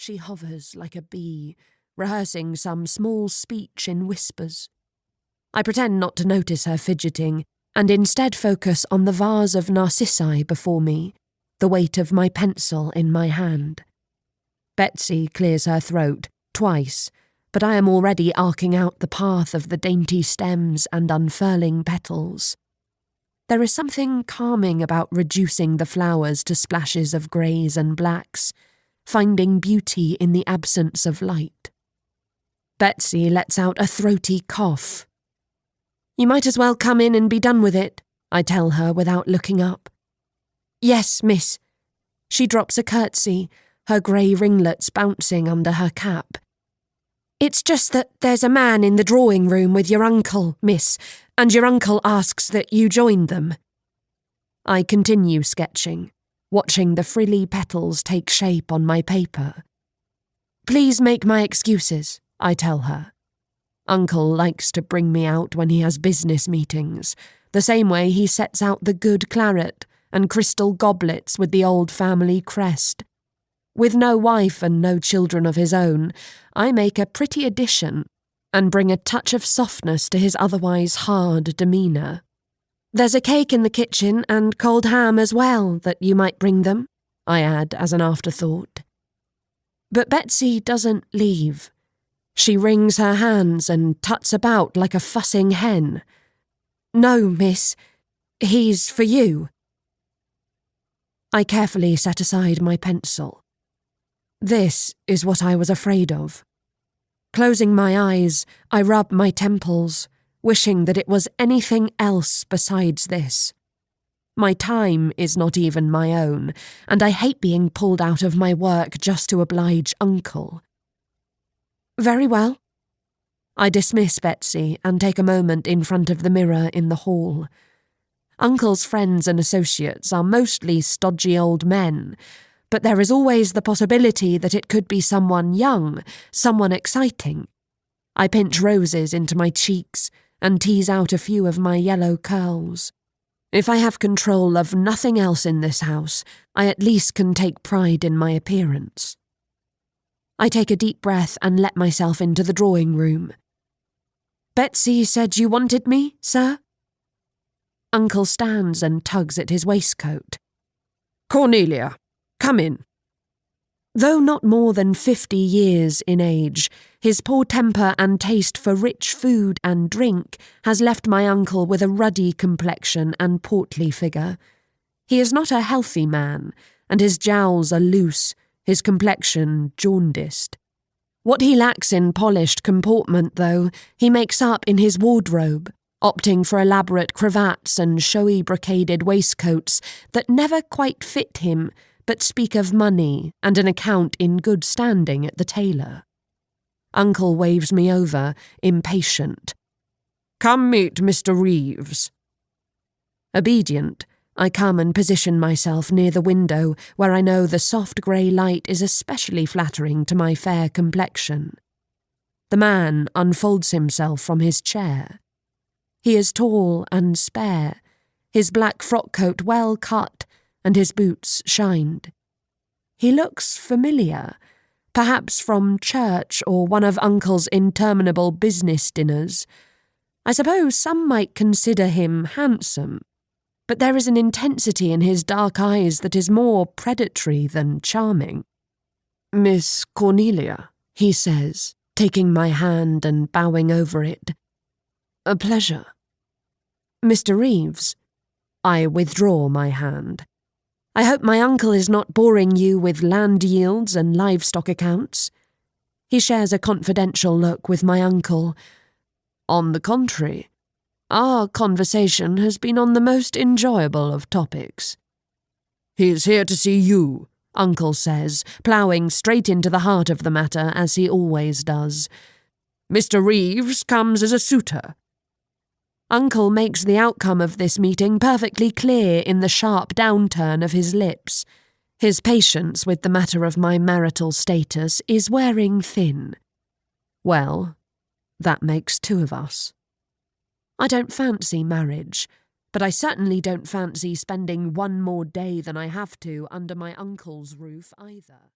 she hovers like a bee, rehearsing some small speech in whispers. I pretend not to notice her fidgeting, and instead focus on the vase of narcissi before me, the weight of my pencil in my hand. Betsy clears her throat, twice, but I am already arcing out the path of the dainty stems and unfurling petals. There is something calming about reducing the flowers to splashes of greys and blacks, finding beauty in the absence of light. Betsy lets out a throaty cough. "You might as well come in and be done with it," I tell her without looking up. "Yes, miss." She drops a curtsy, her grey ringlets bouncing under her cap. "It's just that there's a man in the drawing room with your uncle, miss, and your uncle asks that you join them." I continue sketching, watching the frilly petals take shape on my paper. "Please make my excuses," I tell her. Uncle likes to bring me out when he has business meetings, the same way he sets out the good claret and crystal goblets with the old family crest. With no wife and no children of his own, I make a pretty addition and bring a touch of softness to his otherwise hard demeanour. "There's a cake in the kitchen and cold ham as well that you might bring them," I add as an afterthought. But Betsy doesn't leave. She wrings her hands and tuts about like a fussing hen. "No, miss, he's for you." I carefully set aside my pencil. This is what I was afraid of. Closing my eyes, I rub my temples, wishing that it was anything else besides this. My time is not even my own, and I hate being pulled out of my work just to oblige Uncle. "Very well." I dismiss Betsy and take a moment in front of the mirror in the hall. Uncle's friends and associates are mostly stodgy old men, but there is always the possibility that it could be someone young, someone exciting. I pinch roses into my cheeks and tease out a few of my yellow curls. If I have control of nothing else in this house, I at least can take pride in my appearance. I take a deep breath and let myself into the drawing room. "Betsy said you wanted me, sir?" Uncle stands and tugs at his waistcoat. "Cornelia, come in." Though not more than 50 years in age, his poor temper and taste for rich food and drink has left my uncle with a ruddy complexion and portly figure. He is not a healthy man, and his jowls are loose, his complexion jaundiced. What he lacks in polished comportment, though, he makes up in his wardrobe, opting for elaborate cravats and showy brocaded waistcoats that never quite fit him, but speak of money and an account in good standing at the tailor. Uncle waves me over, impatient. "Come meet Mr. Reeves." Obedient, I come and position myself near the window where I know the soft grey light is especially flattering to my fair complexion. The man unfolds himself from his chair. He is tall and spare, his black frock coat well cut, and his boots shined. He looks familiar, perhaps from church or one of Uncle's interminable business dinners. I suppose some might consider him handsome, but there is an intensity in his dark eyes that is more predatory than charming. "Miss Cornelia," he says, taking my hand and bowing over it. "A pleasure." "Mr. Reeves." I withdraw my hand. "I hope my uncle is not boring you with land yields and livestock accounts." He shares a confidential look with my uncle. "On the contrary, our conversation has been on the most enjoyable of topics." "He's here to see you," Uncle says, ploughing straight into the heart of the matter as he always does. "Mr. Reeves comes as a suitor." Uncle makes the outcome of this meeting perfectly clear in the sharp downturn of his lips. His patience with the matter of my marital status is wearing thin. Well, that makes 2 of us. I don't fancy marriage, but I certainly don't fancy spending one more day than I have to under my uncle's roof either.